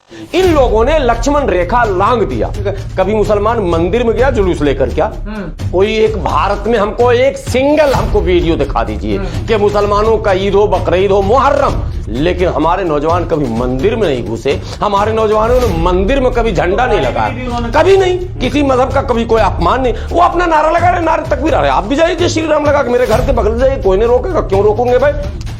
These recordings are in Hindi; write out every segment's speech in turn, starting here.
इन लोगों ने लक्ष्मण रेखा लांग दिया। कभी मुसलमान मंदिर में गया जुलूस लेकर? क्या कोई एक भारत में हमको एक सिंगल हमको वीडियो दिखा दीजिए कि मुसलमानों का ईद हो, बकरीद हो, मुहर्रम, लेकिन हमारे नौजवान कभी मंदिर में नहीं घुसे, हमारे नौजवानों ने मंदिर में कभी झंडा नहीं लगाया, कभी नहीं, किसी मजहब का कभी कोई अपमान नहीं, वो अपना नारा लगा रहे, नारे तकबीर आ रहे। आप भी जाइए जय श्री राम लगा के मेरे घर के बगल जाइए, कोई नहीं रोकेगा। क्यों रोकोगे भाई?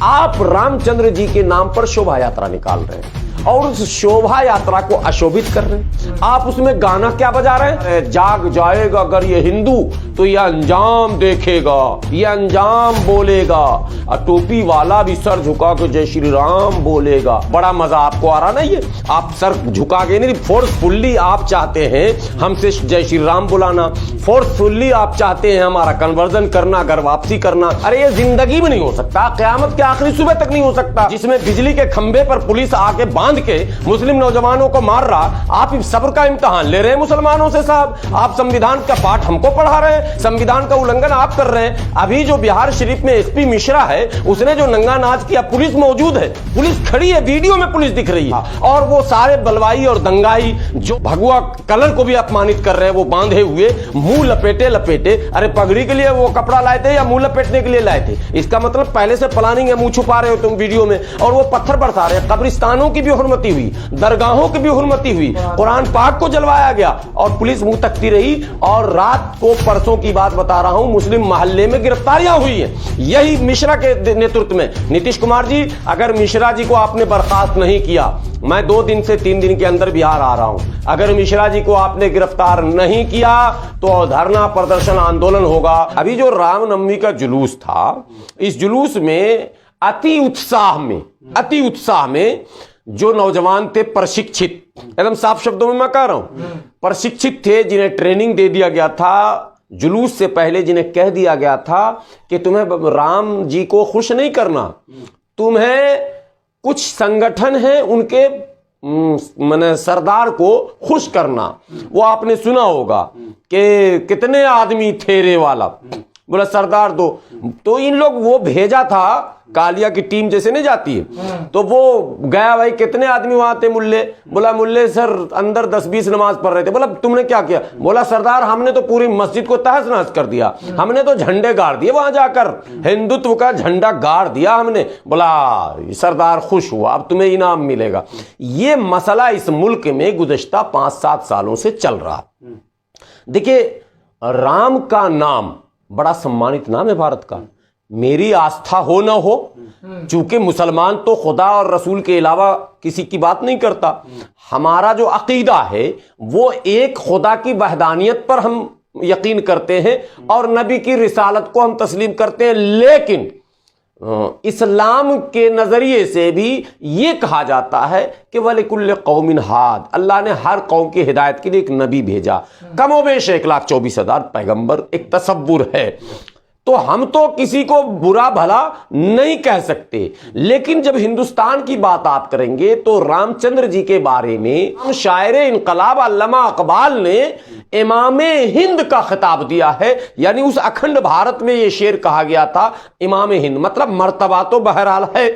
आप रामचंद्र जी के नाम पर शोभा यात्रा निकाल रहे हैं और उस शोभा यात्रा को अशोभित कर रहे हैं। आप उसमें गाना क्या बजा रहे हैं? जाग जाएगा अगर ये हिंदू तो ये अंजाम देखेगा, ये अंजाम बोलेगा, और टोपी वाला भी सर झुका के जय श्री राम बोलेगा। बड़ा मजा आपको आ रहा ना? ये आप सर झुका के नहीं, फोर्सफुल्ली आप चाहते हैं हमसे जय श्री राम बुलाना, फोर्सफुल्ली आप चाहते हैं हमारा कन्वर्जन करना, घर वापसी करना। अरे ये जिंदगी में नहीं हो सकता, क़यामत के आखिरी सुबह तक नहीं हो सकता, जिसमें बिजली के खंभे पर पुलिस आके बांध के मुस्लिम नौजवानों को मार रहा। आप सब्र का इम्तिहान ले रहे हैं मुसलमानों से साहब। आप संविधान का पाठ हमको पढ़ा रहे हैं, संविधान का उल्लंघन आप कर रहे हैं। अभी जो बिहार शरीफ में एसपी मिश्रा है, उसने जो नंगा नाच किया, पुलिस मौजूद है, पुलिस खड़ी है, वीडियो में पुलिस दिख रही है, और वो सारे बलवाई और दंगाई जो भगवा कलर को भी अपमानित कर रहे हैं, वो बांधे हुए, मुंह लपेटे लपेटे। अरे पगड़ी के लिए वो कपड़ा लाए थे या मुंह लपेटने के लिए लाए थे? इसका मतलब पहले से प्लानिंग है, मुंह छुपा रहे हो तुम वीडियो में। और वो पत्थर बरसा रहे हैं। कब्रिस्तानों की भी हुर्मती हुई, दरगाहों की भी हुर्मती हुई, कुरान पाक को जलवाया गया और पुलिस मुंह तकती रही। और रात को, परसों की बात बता रहा हूं, मुस्लिम मोहल्ले में गिरफ्तारियां हुई हैं, यही मिश्रा के नेतृत्व में। नीतीश कुमार जी, अगर मिश्रा जी को आपने बर्खास्त नहीं किया, मैं 2 दिन से 3 दिन के अंदर बिहार आ रहा हूं, अगर मिश्रा जी को आपने गिरफ्तार नहीं किया तो धरना प्रदर्शन आंदोलन होगा। अभी जो रामनवमी का जुलूस था, इस जुलूस में अति उत्साह में जो नौजवान थे, प्रशिक्षित, एकदम साफ शब्दों में मैं कह रहा हूं, प्रशिक्षित थे, जिन्हें ट्रेनिंग दे दिया गया था जुलूस से पहले, जिन्हें कह दिया गया था कि तुम्हें राम जी को खुश नहीं करना, तुम्हें कुछ संगठन है उनके माने सरदार को खुश करना। वो आपने सुना होगा कि कितने आदमी थे रे वाला, बोला सरदार दो। तो इन लोग वो भेजा था, कालिया की टीम जैसे नहीं जाती है, तो वो गया, भाई कितने आदमी वहां थे? मुल्ले, बोला मुल्ले सर अंदर 10-20 नमाज पढ़ रहे थे। बोला तुमने क्या किया? बोला सरदार हमने तो पूरी मस्जिद को तहस नहस कर दिया, हमने तो झंडे गाड़ दिए, वहां जाकर हिंदुत्व का झंडा गाड़ दिया हमने। बोला सरदार खुश हुआ, अब तुम्हें इनाम मिलेगा। ये मसला इस मुल्क में गुज़श्ता 5-7 सालों से चल रहा। देखिए, राम का नाम बड़ा सम्मानित नाम है भारत का। मेरी आस्था हो ना हो, चूंकि मुसलमान तो खुदा और रसूल के अलावा किसी की बात नहीं करता, हमारा जो अकीदा है वो एक खुदा की वहदानियत पर हम यकीन करते हैं और नबी की रिसालत को हम तस्लीम करते हैं। लेकिन इस्लाम के नजरिए से भी ये कहा जाता है कि वलिकुल्ल कौमिन हाद, अल्लाह ने हर कौम की हिदायत के लिए एक नबी भेजा, कमोबेश 1,24,000 पैगंबर, एक तसव्वुर है। तो हम तो किसी को बुरा भला नहीं कह सकते, लेकिन जब हिंदुस्तान की बात आप करेंगे तो रामचंद्र जी के बारे में शायर इनकलाब अल्लामा इकबाल ने इमामे हिंद का खिताब दिया है। यानी उस अखंड भारत में यह शेर कहा गया था, इमामे हिंद, मतलब मर्तबा तो बहरहाल है,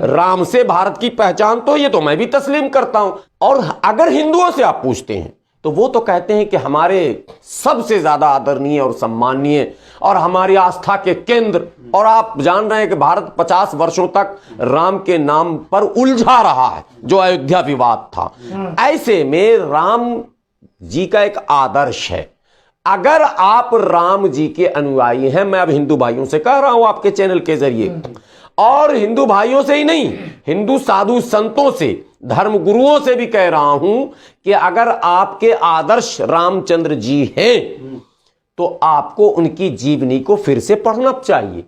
राम से भारत की पहचान तो ये तो मैं भी तस्लीम करता हूं। और अगर हिंदुओं से आप पूछते हैं तो वो तो कहते हैं कि हमारे सबसे ज्यादा आदरणीय और सम्माननीय और हमारी आस्था के केंद्र, और आप जान रहे हैं कि भारत 50 वर्षों तक राम के नाम पर उलझा रहा है, जो अयोध्या विवाद था। ऐसे में राम जी का एक आदर्श है। अगर आप राम जी के अनुयायी हैं, मैं अब हिंदू भाइयों से कह रहा हूं आपके चैनल के जरिए, और हिंदू भाइयों से ही नहीं, हिंदू साधु संतों से, धर्म गुरुओं से भी कह रहा हूं कि अगर आपके आदर्श रामचंद्र जी हैं तो आपको उनकी जीवनी को फिर से पढ़ना चाहिए।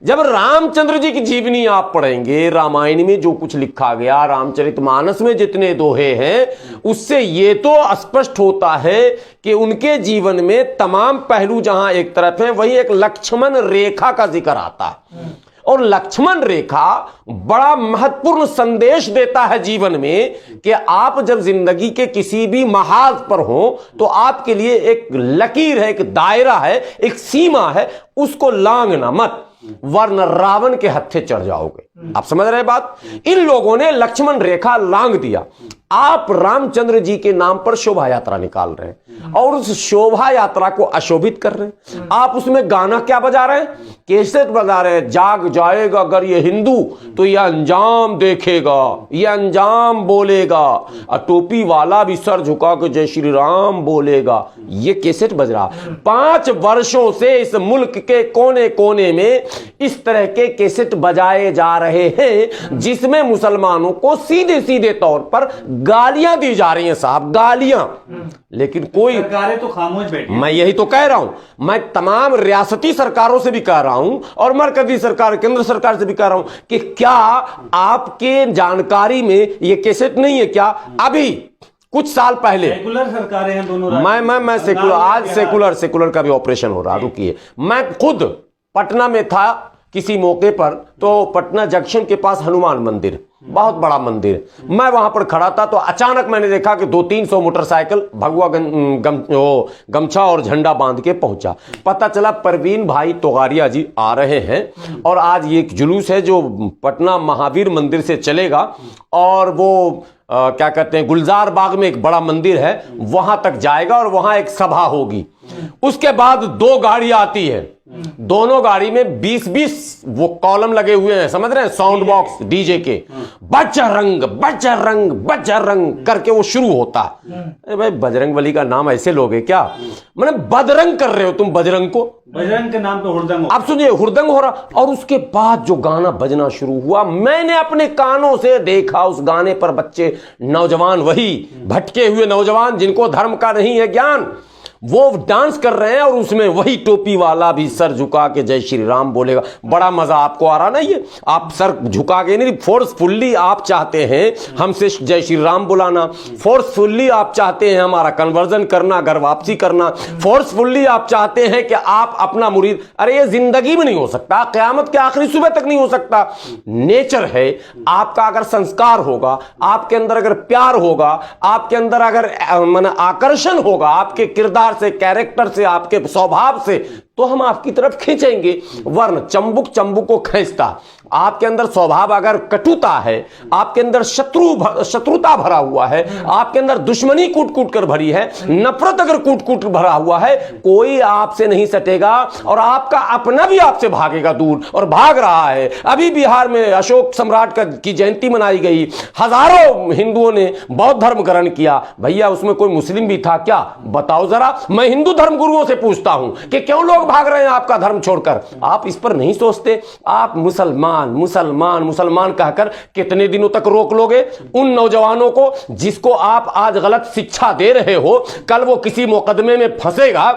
जब रामचंद्र जी की जीवनी आप पढ़ेंगे, रामायण में जो कुछ लिखा गया, रामचरितमानस में जितने दोहे हैं, उससे ये तो स्पष्ट होता है कि उनके जीवन में तमाम पहलू जहां एक तरफ है, वहीं एक लक्ष्मण रेखा का जिक्र आता है। और लक्ष्मण रेखा बड़ा महत्वपूर्ण संदेश देता है जीवन में कि आप जब जिंदगी के किसी भी महाज पर हो तो आपके लिए एक लकीर है, एक दायरा है, एक सीमा है, उसको लांघना मत, वरना रावण के हत्थे चढ़ जाओगे। आप समझ रहे बात? इन लोगों ने लक्ष्मण रेखा लांघ दिया। आप रामचंद्र जी के नाम पर शोभा यात्रा निकाल रहे हैं और उस शोभा यात्रा को अशोभित कर रहे हैं। आप उसमें गाना क्या बजा रहे हैं? कैसेट बजा रहे हैं, जाग जाएगा अगर ये हिंदू तो ये अंजाम देखेगा, ये अंजाम बोलेगा, और टोपी वाला भी सर झुका के जय श्री राम बोलेगा। ये कैसेट बज रहा। 5 वर्षों से इस मुल्क के कोने कोने में इस तरह के कैसेट बजाए जा रहे हैं जिसमें मुसलमानों को सीधे सीधे तौर पर गालियां दी जा रही हैं साहब, गालियां। लेकिन कोई सरकारें तो खामोश बैठी। मैं यही तो कह रहा हूं, मैं तमाम रियासती सरकारों से भी कह रहा हूं और मरकजी सरकार, केंद्र सरकार से भी कह रहा हूं कि क्या आपके जानकारी में ये कैसेट नहीं है क्या? अभी कुछ साल पहले सेकुलर सरकारें हैं दोनों। मैं सेकुलर, आज सेकुलर का भी ऑपरेशन हो रहा। रुकिए, मैं खुद पटना में था किसी मौके पर, तो पटना जंक्शन के पास हनुमान मंदिर, बहुत बड़ा मंदिर, मैं वहां पर खड़ा था तो अचानक मैंने देखा कि 200-300 मोटरसाइकिल भगवा गमछा और झंडा बांध के पहुंचा। पता चला परवीन भाई तोगारिया जी आ रहे हैं और आज ये एक जुलूस है जो पटना महावीर मंदिर से चलेगा और वो क्या कहते हैं, गुलजार बाग में एक बड़ा मंदिर है, वहां तक जाएगा और वहां एक सभा होगी। उसके बाद 2 गाड़ी आती है, दोनों गाड़ी में 20-20 वो कॉलम लगे हुए हैं, समझ रहे हैं, साउंड बॉक्स डीजे के, बजरंग बजरंग बजरंग करके वो शुरू होता है। अरे भाई, बजरंग बली का नाम ऐसे लोगे क्या? मतलब बदरंग कर रहे हो तुम बजरंग को, बजरंग के नाम पे हुड़दंग हो। आप सुनिए, हुड़दंग हो रहा। और उसके बाद जो गाना बजना शुरू हुआ, मैंने अपने कानों से देखा उस गाने पर बच्चे, नौजवान, वही भटके हुए नौजवान जिनको धर्म का नहीं है ज्ञान, वो डांस कर रहे हैं और उसमें वही टोपी वाला भी सर झुका के जय श्री राम बोलेगा। बड़ा मजा आपको आ रहा ना? ये आप सर झुका के नहीं, फोर्सफुल्ली आप चाहते हैं हमसे जय श्री राम बुलाना, फोर्सफुल्ली आप चाहते हैं हमारा कन्वर्जन करना, घर वापसी करना, फोर्सफुल्ली आप चाहते हैं कि आप अपना मुरीद। अरे ये जिंदगी में नहीं हो सकता, क़यामत के आखिरी सुबह तक नहीं हो सकता। नेचर है आपका, अगर संस्कार होगा आपके अंदर, अगर प्यार होगा आपके अंदर, अगर आकर्षण होगा आपके किरदार से, कैरेक्टर से, आपके स्वभाव से, तो हम आपकी तरफ खींचेंगे। वर्ण चंबुक चंबुक को खींचता। आपके अंदर स्वभाव अगर कटुता है, आपके अंदर शत्रुता भरा हुआ है, आपके अंदर दुश्मनी कूट कूट कर भरी है, नफरत अगर कूट कूट भरा हुआ है, कोई आपसे नहीं सटेगा और आपका अपना भी आपसे भागेगा दूर, और भाग रहा है। अभी बिहार में अशोक सम्राट की जयंती मनाई गई, हजारों हिंदुओं ने बौद्ध धर्म ग्रहण किया। भैया उसमें कोई मुस्लिम भी था क्या? बताओ जरा। मैं हिंदू धर्म गुरुओं से पूछता हूं कि क्यों लोग भाग रहे हैं आपका धर्म छोड़कर? आप इस पर नहीं सोचते। आप मुसलमान मुसलमान मुसलमान कहकर कितने दिनों तक रोक लोगे उन नौजवानों को जिसको आप आज गलत शिक्षा दे रहे हो? कल वो किसी मुकदमे में फंसेगा,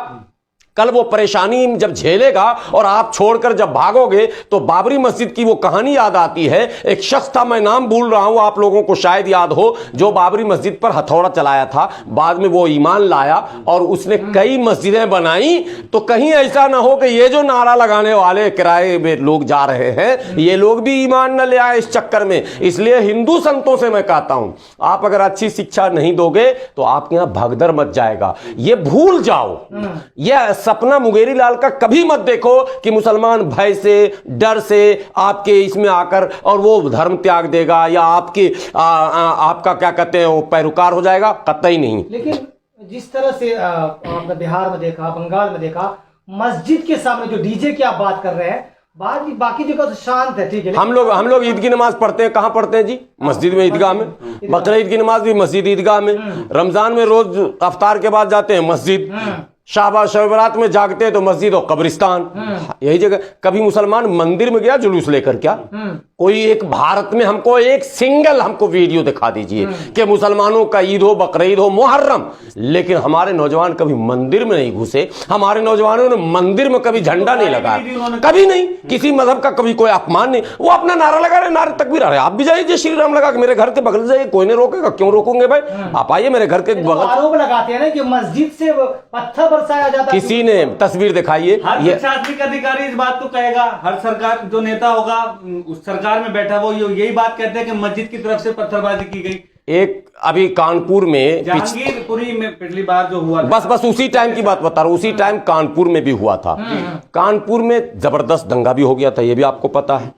कल वो परेशानी जब झेलेगा और आप छोड़कर जब भागोगे तो बाबरी मस्जिद की वो कहानी याद आती है। एक शख्स था, मैं नाम भूल रहा हूं, आप लोगों को शायद याद हो, जो बाबरी मस्जिद पर हथौड़ा चलाया था। बाद में वो ईमान लाया और उसने कई मस्जिदें बनाई। तो कहीं ऐसा ना हो कि ये जो नारा लगाने वाले किराए में लोग जा रहे हैं, ये लोग भी ईमान न ले आए इस चक्कर में। इसलिए हिंदू संतों से मैं कहता हूं, आप अगर अच्छी शिक्षा नहीं दोगे तो आपके यहां भगदड़ मच जाएगा। ये भूल जाओ, ये सपना मुंगेरी लाल का कभी मत देखो कि मुसलमान भय से, डर से आपके इसमें आकर और वो धर्म त्याग देगा या आपके आपका क्या कहते हैं वो पैरोकार हो जाएगा। कतई नहीं। लेकिन जिस तरह से आपने बिहार में देखा, बंगाल में देखा, मस्जिद के सामने जो डीजे की आप बात कर रहे हैं, बाकी जगह तो शांत है, ठीक है। हम लोग ईद की नमाज पढ़ते हैं, कहाँ पढ़ते हैं जी? मस्जिद में, ईदगाह में। बकरीद की नमाज भी मस्जिद ईदगाह में। रमजान में रोज अफ्तार के बाद जाते हैं मस्जिद। शाबाश, शब-ए-बरात में जागते हैं तो मस्जिद और कब्रिस्तान, यही जगह। कभी मुसलमान मंदिर में गया जुलूस लेकर क्या? कोई एक भारत में हमको एक सिंगल हमको वीडियो दिखा दीजिए कि मुसलमानों का ईद हो, बकरीद हो, मुहर्रम। लेकिन हमारे नौजवान कभी मंदिर में नहीं घुसे, हमारे नौजवानों ने मंदिर में कभी झंडा नहीं लगाया, कभी नहीं। किसी मजहब का कभी कोई अपमान नहीं। वो अपना नारा लगा रहे, नारे तकबीर आ रहे। आप भी जाइए जय श्री राम लगा के मेरे घर के बगल जाइए, कोई नहीं रोकेगा। क्यों रोकोगे भाई? आप आइए मेरे घर के बगल। आरोप लगाते हैं ना कि मस्जिद से पत्थर बरसाया जाता है। किसी ने तस्वीर दिखाइए। हर प्रशासनिक अधिकारी इस बात को कहेगा, हर सरकार जो नेता होगा उस सरकार में बैठा वो यही बात कहते हैं कि मस्जिद की तरफ से पत्थरबाजी की गई। एक अभी कानपुर में जहांगीरपुरी में पिछली बार जो हुआ था, बस उसी टाइम की बात बता रहा हूँ, उसी टाइम कानपुर में भी हुआ था। कानपुर में जबरदस्त दंगा भी हो गया था, ये भी आपको पता है।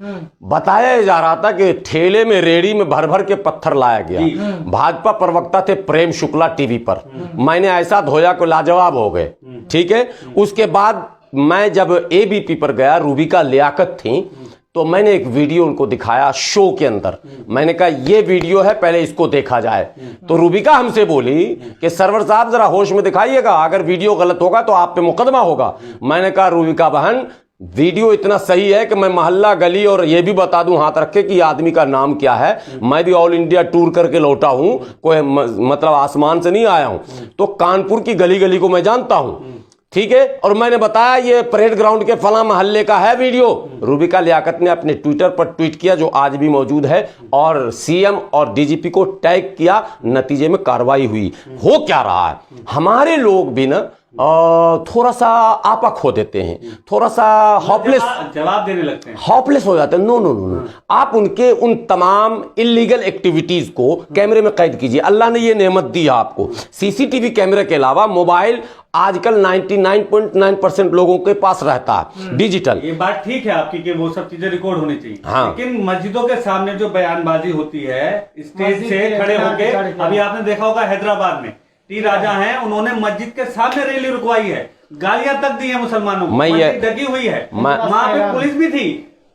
बताया जा रहा था कि ठेले में रेड़ी में भर भर के पत्थर लाया गया। भाजपा प्रवक्ता थे प्रेम शुक्ला टीवी पर, मैंने ऐसा धोया को लाजवाब हो गए। ठीक है, उसके बाद मैं जब एबीपी पर गया, रूबिका लियाकत थी, तो मैंने एक वीडियो उनको दिखाया शो के अंदर। मैंने कहा ये वीडियो है, पहले इसको देखा जाए। तो रूबिका हमसे बोली कि सरवर साहब जरा होश में दिखाइएगा, अगर वीडियो गलत होगा तो आप पे मुकदमा होगा। मैंने कहा रूबिका बहन, वीडियो इतना सही है कि मैं मोहल्ला गली और ये भी बता दूं हाथ रख के कि आदमी का नाम क्या है। मैं भी ऑल इंडिया टूर करके लौटा हूं, कोई मतलब आसमान से नहीं आया हूं, तो कानपुर की गली गली को मैं जानता हूं। ठीक है, और मैंने बताया ये परेड ग्राउंड के फला मोहल्ले का है वीडियो। रूबिका लियाकत ने अपने ट्विटर पर ट्वीट किया, जो आज भी मौजूद है, और सीएम और डीजीपी को टैग किया। नतीजे में कार्रवाई हुई। हो क्या रहा है, हमारे लोग भी ना थोड़ा सा आपा खो देते हैं, थोड़ा सा हॉपलेस जवाब देने लगते हैं, हॉपलेस हो जाते हैं। नो नो नो नो, आप उनके उन तमाम इलीगल एक्टिविटीज को कैमरे में कैद कीजिए। अल्लाह ने ये नेमत दी है आपको। सीसीटीवी कैमरे के अलावा मोबाइल आजकल 99.9% लोगों के पास रहता है डिजिटल। ये बात ठीक है आपकी कि वो सब चीजें रिकॉर्ड होनी चाहिए। हाँ। लेकिन मस्जिदों के सामने जो बयानबाजी होती है स्टेज से खड़े होके, अभी आपने देखा होगा हैदराबाद में टी राजा हैं, उन्होंने मस्जिद के सामने रैली रुकवाई है, गालियां तक दी है मुसलमानों को, मस्जिद ढकी हुई है, वहां पे पुलिस भी थी।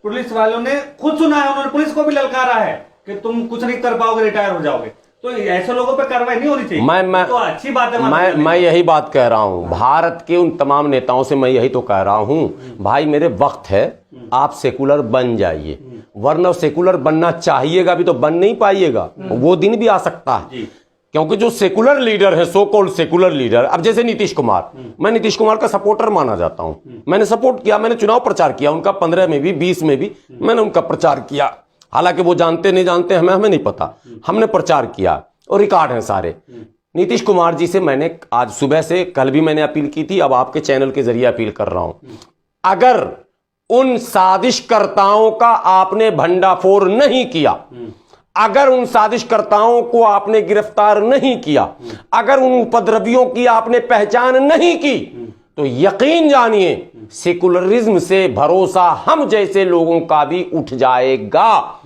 पुलिस वालों ने खुद सुना है, उन्होंने पुलिस को भी ललकारा है कि तुम कुछ नहीं कर पाओगे, रिटायर हो जाओगे। तो ऐसे लोगों पे कार्रवाई नहीं होनी चाहिए। तो अच्छी बात है। मैं यही बात कह रहा हूं, भारत के उन तमाम नेताओं से मैं यही तो कह रहा हूं, भाई मेरे वक्त है, आप सेकुलर बन जाइए, वरना सेकुलर बनना चाहिएगा भी तो बन नहीं पाइएगा। वो दिन भी आ सकता है, क्योंकि जो सेकुलर लीडर है, सो कॉल्ड सेकुलर लीडर, अब जैसे नीतीश कुमार, मैं नीतीश कुमार का सपोर्टर माना जाता हूं, मैंने सपोर्ट किया, मैंने चुनाव प्रचार किया उनका, 15 में भी 20 में भी मैंने उनका प्रचार किया। हालांकि वो जानते नहीं जानते हमें नहीं पता, हमने प्रचार किया और रिकॉर्ड है सारे। नीतीश कुमार जी से मैंने आज सुबह से, कल भी मैंने अपील की थी, अब आपके चैनल के जरिए अपील कर रहा हूं, अगर उन साजिशकर्ताओं का आपने भंडाफोड़ नहीं किया, अगर उन साजिशकर्ताओं को आपने गिरफ्तार नहीं किया, अगर उन उपद्रवियों की आपने पहचान नहीं की, तो यकीन जानिए सेकुलरिज्म से भरोसा हम जैसे लोगों का भी उठ जाएगा।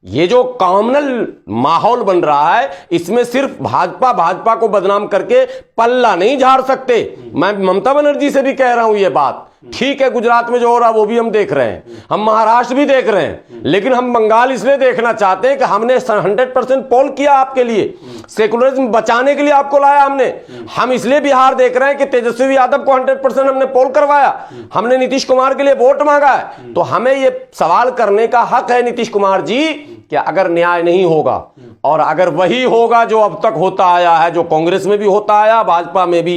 ये जो कॉमनल माहौल बन रहा है, इसमें सिर्फ भाजपा को बदनाम करके पल्ला नहीं झाड़ सकते। मैं ममता बनर्जी से भी कह रहा हूं ये बात, ठीक है गुजरात में जो हो रहा वो भी हम देख रहे हैं, हम महाराष्ट्र भी देख रहे हैं, लेकिन हम बंगाल इसलिए देखना चाहते हैं कि हमने 100% पोल किया आपके लिए, सेकुलरिज्म बचाने के लिए आपको लाया हमने। हम इसलिए बिहार देख रहे हैं कि तेजस्वी यादव को 100% हमने पोल करवाया, हमने नीतीश कुमार के लिए वोट मांगा है। तो हमें ये सवाल करने का हक है नीतीश कुमार जी, कि अगर न्याय नहीं होगा, और अगर वही होगा जो अब तक होता आया है, जो कांग्रेस में भी होता आया, भाजपा में भी,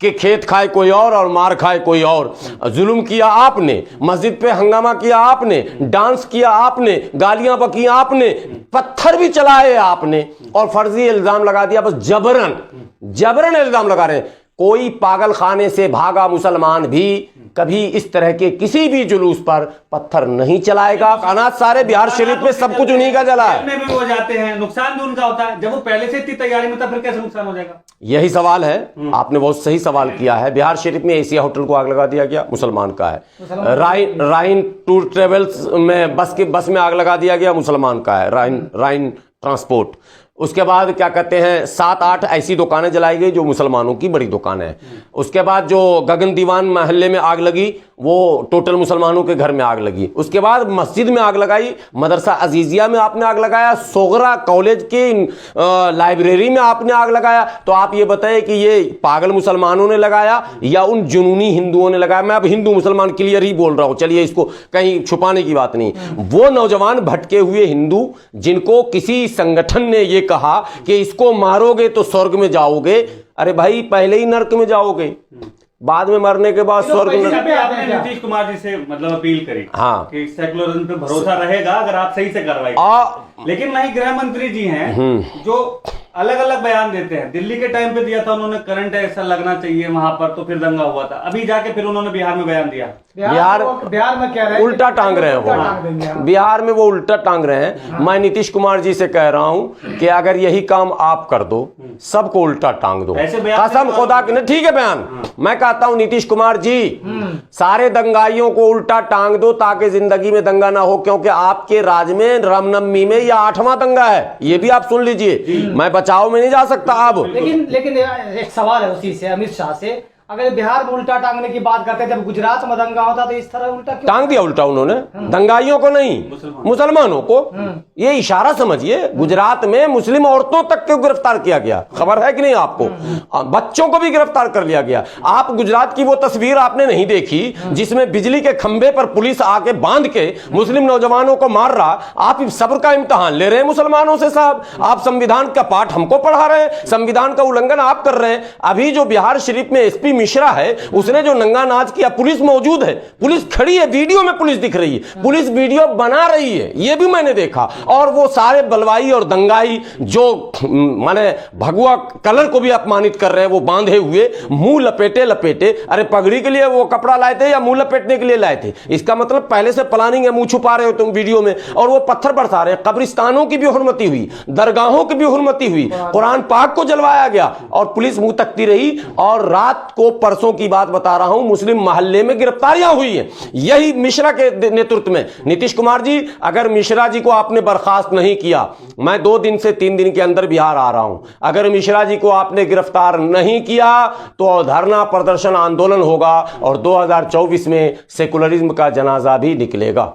कि खेत खाए कोई और मार खाए कोई और, जुल्म किया आपने, मस्जिद पे हंगामा किया आपने, डांस किया आपने, गालियां बकी आपने, पत्थर भी चलाए आपने, और फर्जी इल्जाम लगा दिया, बस जबरन इल्जाम लगा रहे हैं। कोई पागल खाने से भागा मुसलमान भी कभी इस तरह के किसी भी जुलूस पर पत्थर नहीं चलाएगा। अनाज सारे बिहार शरीफ में सब कुछ उन्हीं का जला है, में भी हो जाते हैं, नुकसान भी उनका होता है। जब वो पहले से इतनी तैयारी में था, फिर कैसे नुकसान हो जाएगा? यही सवाल है, आपने बहुत सही सवाल किया है। बिहार शरीफ में एशिया होटल को आग लगा दिया गया, मुसलमान का है। राइन टूर ट्रेवल्स में बस में आग लगा दिया गया, मुसलमान का है, राइन ट्रांसपोर्ट। उसके बाद क्या कहते हैं, 7-8 ऐसी दुकानें जलाई गई जो मुसलमानों की बड़ी दुकानें हैं। उसके बाद जो गगन दीवान मोहल्ले में आग लगी, वो टोटल मुसलमानों के घर में आग लगी। उसके बाद मस्जिद में आग लगाई, मदरसा अजीजिया में आपने आग लगाया, सोगरा कॉलेज की लाइब्रेरी में आपने आग लगाया। तो आप ये बताएं कि ये पागल मुसलमानों ने लगाया या उन जुनूनी हिंदुओं ने लगाया? मैं अब हिंदू मुसलमान क्लियर ही बोल रहा हूं, चलिए इसको कहीं छुपाने की बात नहीं। वो नौजवान भटके हुए हिंदू जिनको किसी संगठन ने ये कहा कि इसको मारोगे तो स्वर्ग में जाओगे, अरे भाई पहले ही नर्क में जाओगे, बाद में मरने के बाद स्वर्ग में। आपने नीतीश कुमार जी से मतलब अपील करी, हाँ, कि सेकुलरिज्म पे भरोसा रहेगा अगर आप सही से कार्रवाई। लेकिन वही गृह मंत्री जी हैं जो अलग अलग बयान देते हैं। दिल्ली के टाइम पे दिया था उन्होंने, करंट ऐसा लगना चाहिए वहां पर, तो फिर दंगा हुआ था। अभी जाके फिर उन्होंने बिहार में बयान दिया। बिहार में क्या रहे हैं, उल्टा टांग रहे हैं वो, बिहार में वो उल्टा टांग रहे हैं। मैं नीतीश कुमार जी से कह रहा हूं कि अगर यही काम आप कर दो, सबको उल्टा टांग दो, कसम खुदा की। ठीक है बयान, मैं कहता हूं नीतीश कुमार जी, सारे दंगाइयों को उल्टा टांग दो ताकि जिंदगी में दंगा ना हो, क्योंकि आपके राज में रामनवमी में यह 8वां दंगा है, ये भी आप सुन लीजिए। मैं बचाव में नहीं जा सकता अब। लेकिन एक सवाल है उसी से, अमित शाह से, अगर बिहार में उल्टा टांगने की बात करते हैं, जब गुजरात में दंगा होता तो इस तरह उल्टा क्यों टांग दिया? उल्टा उन्होंने दंगाइयों को नहीं, मुसलमानों को। ये इशारा समझिए, गुजरात में मुस्लिम औरतों तक को गिरफ्तार किया गया, खबर है कि नहीं आपको? बच्चों को भी गिरफ्तार कर लिया गया। आप गुजरात की वो तस्वीर आपने नहीं देखी जिसमें बिजली के खंभे पर पुलिस आके बांध के मुस्लिम नौजवानों को मार रहा? आप सब्र का इम्तिहान ले रहे हैं मुसलमानों से साहब। आप संविधान का पाठ हमको पढ़ा रहे हैं, संविधान का उल्लंघन आप कर रहे हैं। अभी जो बिहार शरीफ में एसपी मिश्रा है, उसने जो नंगा नाच किया, पुलिस मौजूद है, पुलिस खड़ी है, वीडियो में पुलिस दिख रही है, पुलिस वीडियो बना रही है, यह भी मैंने देखा। और वो सारे बलवाई और दंगाई जो माने भगवा कलर को भी अपमानित कर रहे हैं, वो बांधे हुए, मुंह लपेटे। अरे पगड़ी के लिए वो कपड़ा लाए थे या मुंह लपेटने के लिए लाए थे? इसका मतलब पहले से प्लानिंग है, मुंह छुपा रहे हो तुम वीडियो में। और वो पत्थर बरसा रहे हैं। कब्रिस्तानों की भी हुर्मती हुई, दरगाहों की भी हुर्मती हुई, कुरान पाक को जलवाया गया और पुलिस मुंह तकती रही। और रात को, परसों की बात बता रहा हूं, मुस्लिम मोहल्ले में गिरफ्तारियां हुई हैं, यही मिश्रा के नेतृत्व में। नीतीश कुमार जी, अगर मिश्रा जी को आपने बर्खास्त नहीं किया, मैं 2 दिन से 3 दिन के अंदर बिहार आ रहा हूं, अगर मिश्रा जी को आपने गिरफ्तार नहीं किया तो धरना प्रदर्शन आंदोलन होगा और 2024 में सेकुलरिज्म का जनाजा भी निकलेगा।